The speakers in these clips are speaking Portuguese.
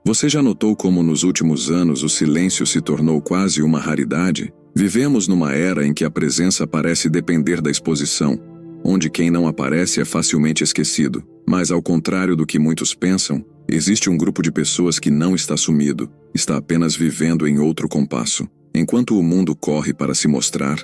Você já notou como nos últimos anos o silêncio se tornou quase uma raridade? Vivemos numa era em que a presença parece depender da exposição, onde quem não aparece é facilmente esquecido. Mas ao contrário do que muitos pensam, existe um grupo de pessoas que não está sumido, está apenas vivendo em outro compasso. Enquanto o mundo corre para se mostrar,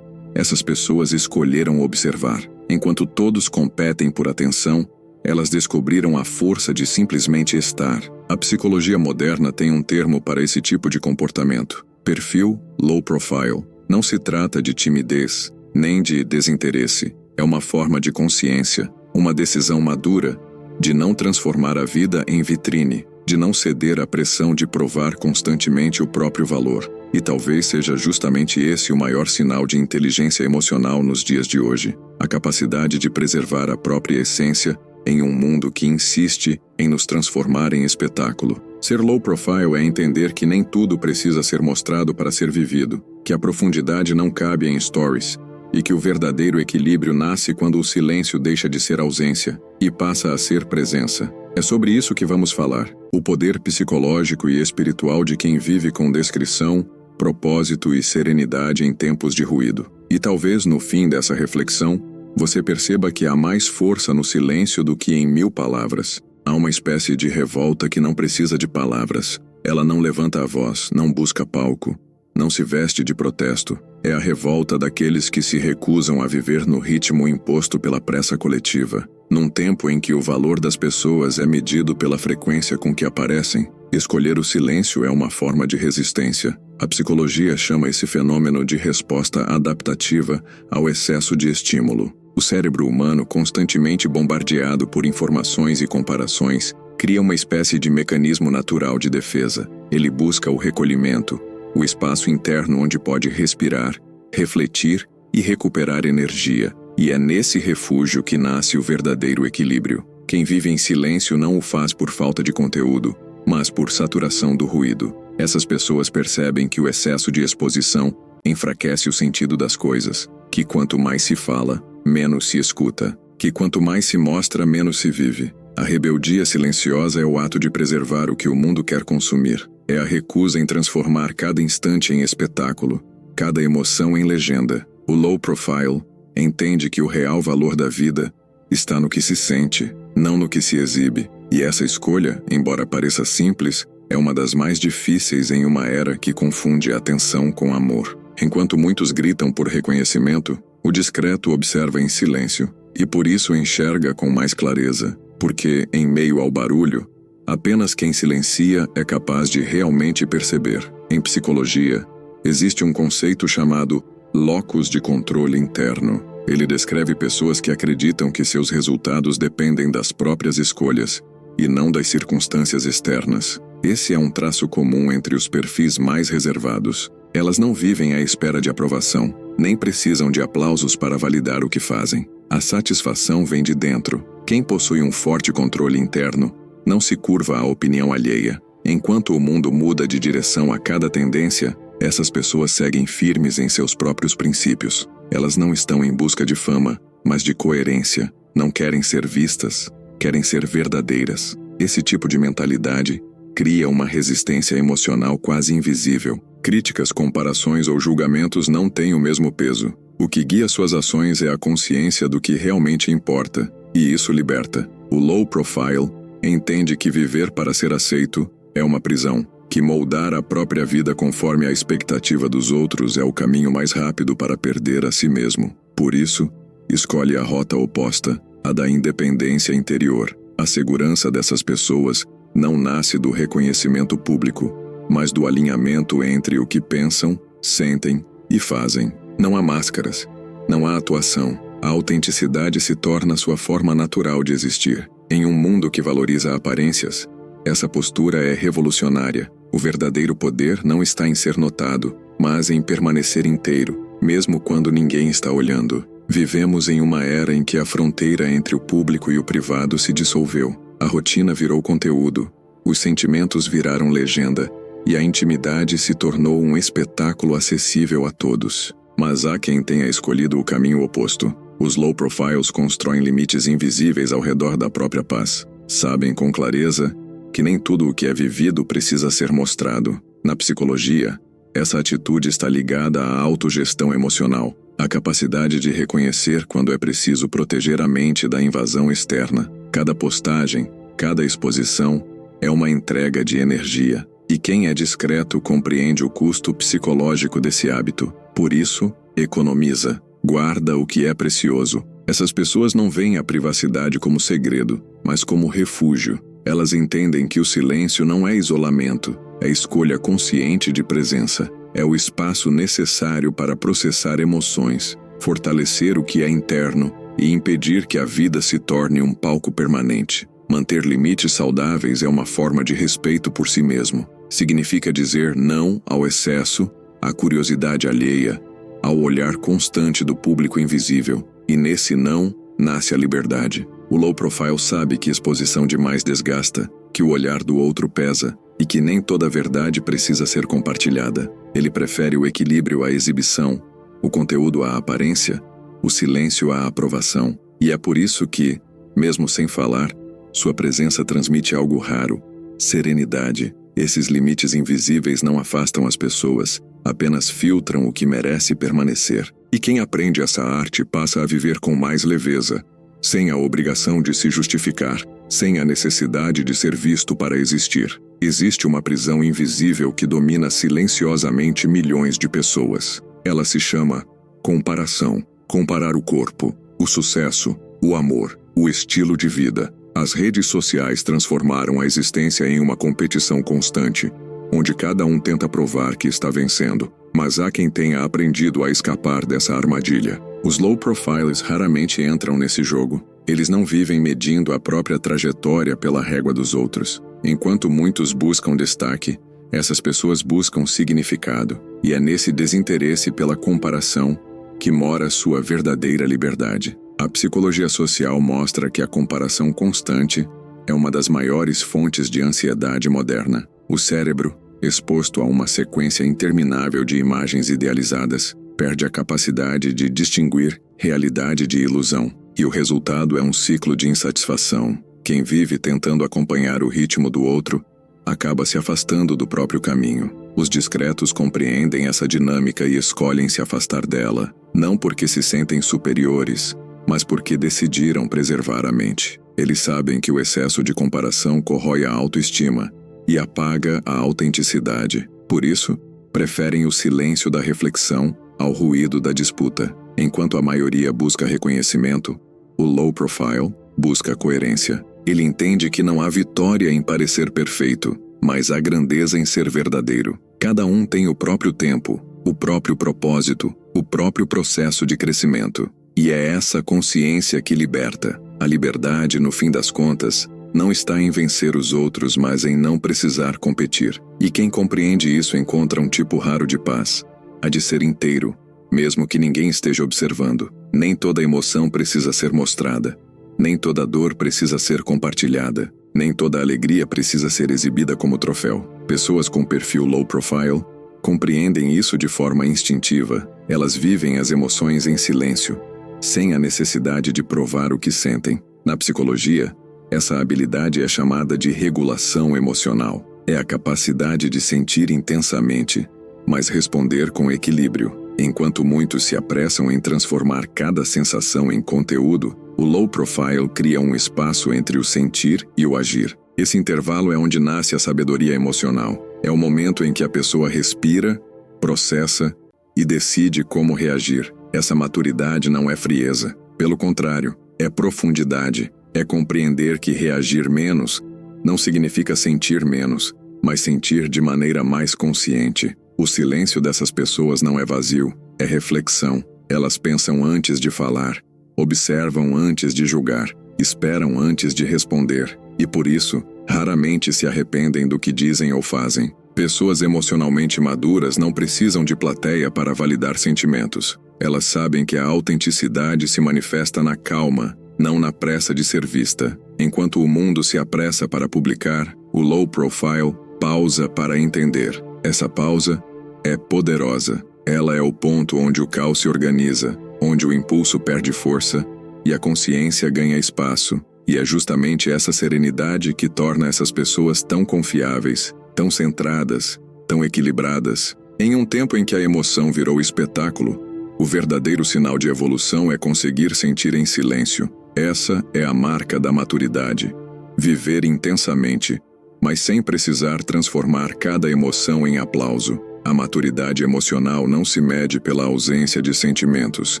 essas pessoas escolheram observar. Enquanto todos competem por atenção, elas descobriram a força de simplesmente estar. A psicologia moderna tem um termo para esse tipo de comportamento: perfil low profile. Não se trata de timidez, nem de desinteresse. É uma forma de consciência, uma decisão madura de não transformar a vida em vitrine, de não ceder à pressão de provar constantemente o próprio valor. E talvez seja justamente esse o maior sinal de inteligência emocional nos dias de hoje: a capacidade de preservar a própria essência em um mundo que insiste em nos transformar em espetáculo. Ser low profile é entender que nem tudo precisa ser mostrado para ser vivido, que a profundidade não cabe em stories, e que o verdadeiro equilíbrio nasce quando o silêncio deixa de ser ausência e passa a ser presença. É sobre isso que vamos falar: o poder psicológico e espiritual de quem vive com descrição, propósito e serenidade em tempos de ruído. E talvez no fim dessa reflexão, você perceba que há mais força no silêncio do que em 1000 palavras. Há uma espécie de revolta que não precisa de palavras. Ela não levanta a voz, não busca palco, não se veste de protesto. É a revolta daqueles que se recusam a viver no ritmo imposto pela pressa coletiva. Num tempo em que o valor das pessoas é medido pela frequência com que aparecem, escolher o silêncio é uma forma de resistência. A psicologia chama esse fenômeno de resposta adaptativa ao excesso de estímulo. O cérebro humano, constantemente bombardeado por informações e comparações, cria uma espécie de mecanismo natural de defesa. Ele busca o recolhimento, o espaço interno onde pode respirar, refletir e recuperar energia. E é nesse refúgio que nasce o verdadeiro equilíbrio. Quem vive em silêncio não o faz por falta de conteúdo, mas por saturação do ruído. Essas pessoas percebem que o excesso de exposição enfraquece o sentido das coisas, que quanto mais se fala, menos se escuta, que quanto mais se mostra, menos se vive. A rebeldia silenciosa é o ato de preservar o que o mundo quer consumir. É a recusa em transformar cada instante em espetáculo, cada emoção em legenda. O low profile entende que o real valor da vida está no que se sente, não no que se exibe. E essa escolha, embora pareça simples, é uma das mais difíceis em uma era que confunde atenção com amor. Enquanto muitos gritam por reconhecimento, o discreto observa em silêncio, e por isso enxerga com mais clareza, porque, em meio ao barulho, apenas quem silencia é capaz de realmente perceber. Em psicologia, existe um conceito chamado locus de controle interno. Ele descreve pessoas que acreditam que seus resultados dependem das próprias escolhas, e não das circunstâncias externas. Esse é um traço comum entre os perfis mais reservados. Elas não vivem à espera de aprovação, nem precisam de aplausos para validar o que fazem. A satisfação vem de dentro. Quem possui um forte controle interno não se curva à opinião alheia. Enquanto o mundo muda de direção a cada tendência, essas pessoas seguem firmes em seus próprios princípios. Elas não estão em busca de fama, mas de coerência. Não querem ser vistas, querem ser verdadeiras. Esse tipo de mentalidade cria uma resistência emocional quase invisível. Críticas, comparações ou julgamentos não têm o mesmo peso. O que guia suas ações é a consciência do que realmente importa, e isso liberta. O low profile entende que viver para ser aceito é uma prisão, que moldar a própria vida conforme a expectativa dos outros é o caminho mais rápido para perder a si mesmo. Por isso, escolhe a rota oposta, a da independência interior. A segurança dessas pessoas não nasce do reconhecimento público, mas do alinhamento entre o que pensam, sentem e fazem. Não há máscaras, não há atuação. A autenticidade se torna sua forma natural de existir. Em um mundo que valoriza aparências, essa postura é revolucionária. O verdadeiro poder não está em ser notado, mas em permanecer inteiro, mesmo quando ninguém está olhando. Vivemos em uma era em que a fronteira entre o público e o privado se dissolveu. A rotina virou conteúdo, os sentimentos viraram legenda, e a intimidade se tornou um espetáculo acessível a todos. Mas há quem tenha escolhido o caminho oposto. Os low profiles constroem limites invisíveis ao redor da própria paz. Sabem com clareza que nem tudo o que é vivido precisa ser mostrado. Na psicologia, essa atitude está ligada à autogestão emocional, a capacidade de reconhecer quando é preciso proteger a mente da invasão externa. Cada postagem, cada exposição, é uma entrega de energia, e quem é discreto compreende o custo psicológico desse hábito. Por isso, economiza, guarda o que é precioso. Essas pessoas não veem a privacidade como segredo, mas como refúgio. Elas entendem que o silêncio não é isolamento, é escolha consciente de presença. É o espaço necessário para processar emoções, fortalecer o que é interno e impedir que a vida se torne um palco permanente. Manter limites saudáveis é uma forma de respeito por si mesmo. Significa dizer não ao excesso, à curiosidade alheia, ao olhar constante do público invisível. E nesse não, nasce a liberdade. O low profile sabe que exposição demais desgasta, que o olhar do outro pesa, e que nem toda a verdade precisa ser compartilhada. Ele prefere o equilíbrio à exibição, o conteúdo à aparência, o silêncio à aprovação. E é por isso que, mesmo sem falar, sua presença transmite algo raro: serenidade. Esses limites invisíveis não afastam as pessoas, apenas filtram o que merece permanecer. E quem aprende essa arte passa a viver com mais leveza, sem a obrigação de se justificar, sem a necessidade de ser visto para existir. Existe uma prisão invisível que domina silenciosamente milhões de pessoas. Ela se chama comparação. Comparar o corpo, o sucesso, o amor, o estilo de vida. As redes sociais transformaram a existência em uma competição constante, onde cada um tenta provar que está vencendo. Mas há quem tenha aprendido a escapar dessa armadilha. Os low profiles raramente entram nesse jogo. Eles não vivem medindo a própria trajetória pela régua dos outros. Enquanto muitos buscam destaque, essas pessoas buscam significado. E é nesse desinteresse pela comparação que mora sua verdadeira liberdade. A psicologia social mostra que a comparação constante é uma das maiores fontes de ansiedade moderna. O cérebro, exposto a uma sequência interminável de imagens idealizadas, perde a capacidade de distinguir realidade de ilusão. E o resultado é um ciclo de insatisfação. Quem vive tentando acompanhar o ritmo do outro acaba se afastando do próprio caminho. Os discretos compreendem essa dinâmica e escolhem se afastar dela, não porque se sentem superiores, mas porque decidiram preservar a mente. Eles sabem que o excesso de comparação corrói a autoestima e apaga a autenticidade. Por isso, preferem o silêncio da reflexão ao ruído da disputa. Enquanto a maioria busca reconhecimento, o low profile busca coerência. Ele entende que não há vitória em parecer perfeito, mas há grandeza em ser verdadeiro. Cada um tem o próprio tempo, o próprio propósito, o próprio processo de crescimento. E é essa consciência que liberta. A liberdade, no fim das contas, não está em vencer os outros, mas em não precisar competir. E quem compreende isso encontra um tipo raro de paz, a de ser inteiro, mesmo que ninguém esteja observando. Nem toda emoção precisa ser mostrada. Nem toda dor precisa ser compartilhada. Nem toda alegria precisa ser exibida como troféu. Pessoas com perfil low profile compreendem isso de forma instintiva. Elas vivem as emoções em silêncio, sem a necessidade de provar o que sentem. Na psicologia, essa habilidade é chamada de regulação emocional. É a capacidade de sentir intensamente, mas responder com equilíbrio. Enquanto muitos se apressam em transformar cada sensação em conteúdo, o low profile cria um espaço entre o sentir e o agir. Esse intervalo é onde nasce a sabedoria emocional. É o momento em que a pessoa respira, processa e decide como reagir. Essa maturidade não é frieza. Pelo contrário, é profundidade. É compreender que reagir menos não significa sentir menos, mas sentir de maneira mais consciente. O silêncio dessas pessoas não é vazio, é reflexão. Elas pensam antes de falar, observam antes de julgar, esperam antes de responder, e por isso, raramente se arrependem do que dizem ou fazem. Pessoas emocionalmente maduras não precisam de plateia para validar sentimentos. Elas sabem que a autenticidade se manifesta na calma, não na pressa de ser vista. Enquanto o mundo se apressa para publicar, o low profile pausa para entender. Essa pausa é poderosa. Ela é o ponto onde o caos se organiza, onde o impulso perde força e a consciência ganha espaço. E é justamente essa serenidade que torna essas pessoas tão confiáveis, tão centradas, tão equilibradas. Em um tempo em que a emoção virou espetáculo, o verdadeiro sinal de evolução é conseguir sentir em silêncio. Essa é a marca da maturidade. Viver intensamente, mas sem precisar transformar cada emoção em aplauso. A maturidade emocional não se mede pela ausência de sentimentos,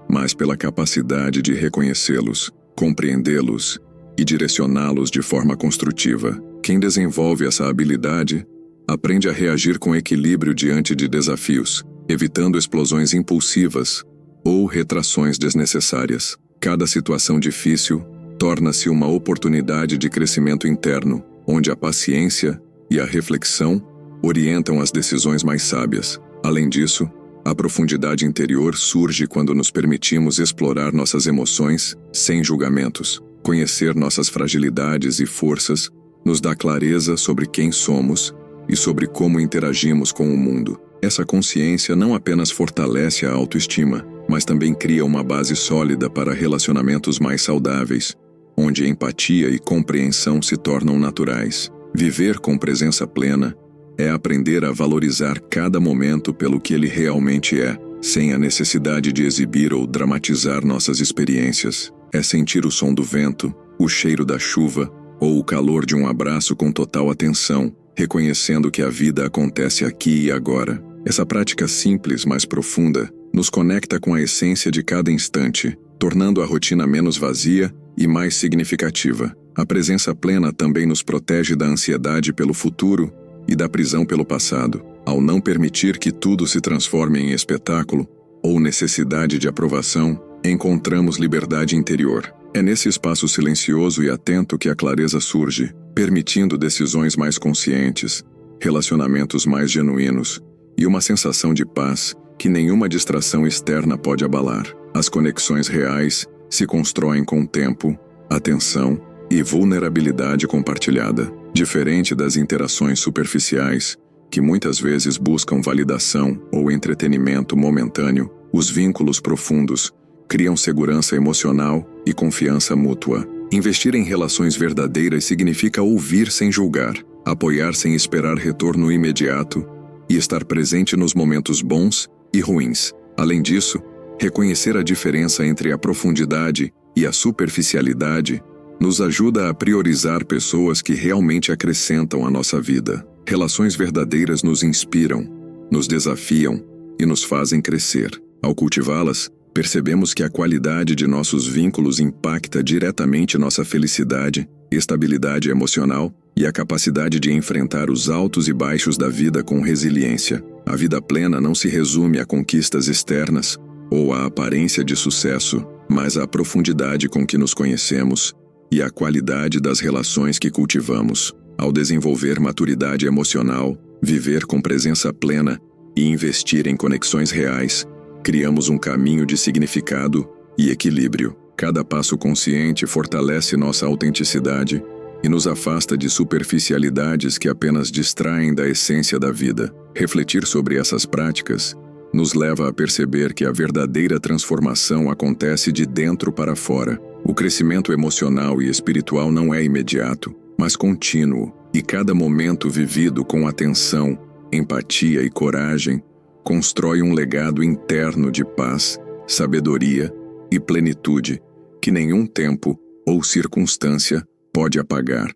mas pela capacidade de reconhecê-los, compreendê-los e direcioná-los de forma construtiva. Quem desenvolve essa habilidade aprende a reagir com equilíbrio diante de desafios, evitando explosões impulsivas ou retrações desnecessárias. Cada situação difícil torna-se uma oportunidade de crescimento interno, onde a paciência e a reflexão orientam as decisões mais sábias. Além disso, a profundidade interior surge quando nos permitimos explorar nossas emoções sem julgamentos. Conhecer nossas fragilidades e forças nos dá clareza sobre quem somos e sobre como interagimos com o mundo. Essa consciência não apenas fortalece a autoestima, mas também cria uma base sólida para relacionamentos mais saudáveis, onde empatia e compreensão se tornam naturais. Viver com presença plena é aprender a valorizar cada momento pelo que ele realmente é, sem a necessidade de exibir ou dramatizar nossas experiências. É sentir o som do vento, o cheiro da chuva ou o calor de um abraço com total atenção, reconhecendo que a vida acontece aqui e agora. Essa prática simples, mas profunda, nos conecta com a essência de cada instante, tornando a rotina menos vazia e mais significativa. A presença plena também nos protege da ansiedade pelo futuro e da prisão pelo passado. Ao não permitir que tudo se transforme em espetáculo ou necessidade de aprovação, encontramos liberdade interior. É nesse espaço silencioso e atento que a clareza surge, permitindo decisões mais conscientes, relacionamentos mais genuínos e uma sensação de paz que nenhuma distração externa pode abalar. As conexões reais se constroem com tempo, atenção e vulnerabilidade compartilhada. Diferente das interações superficiais, que muitas vezes buscam validação ou entretenimento momentâneo, os vínculos profundos criam segurança emocional e confiança mútua. Investir em relações verdadeiras significa ouvir sem julgar, apoiar sem esperar retorno imediato e estar presente nos momentos bons e ruins. Além disso, reconhecer a diferença entre a profundidade e a superficialidade nos ajuda a priorizar pessoas que realmente acrescentam à nossa vida. Relações verdadeiras nos inspiram, nos desafiam e nos fazem crescer. Ao cultivá-las, percebemos que a qualidade de nossos vínculos impacta diretamente nossa felicidade, estabilidade emocional e a capacidade de enfrentar os altos e baixos da vida com resiliência. A vida plena não se resume a conquistas externas ou à aparência de sucesso, mas à profundidade com que nos conhecemos e à qualidade das relações que cultivamos. Ao desenvolver maturidade emocional, viver com presença plena e investir em conexões reais, criamos um caminho de significado e equilíbrio. Cada passo consciente fortalece nossa autenticidade e nos afasta de superficialidades que apenas distraem da essência da vida. Refletir sobre essas práticas nos leva a perceber que a verdadeira transformação acontece de dentro para fora. O crescimento emocional e espiritual não é imediato, mas contínuo, e cada momento vivido com atenção, empatia e coragem constrói um legado interno de paz, sabedoria e plenitude que nenhum tempo ou circunstância pode apagar.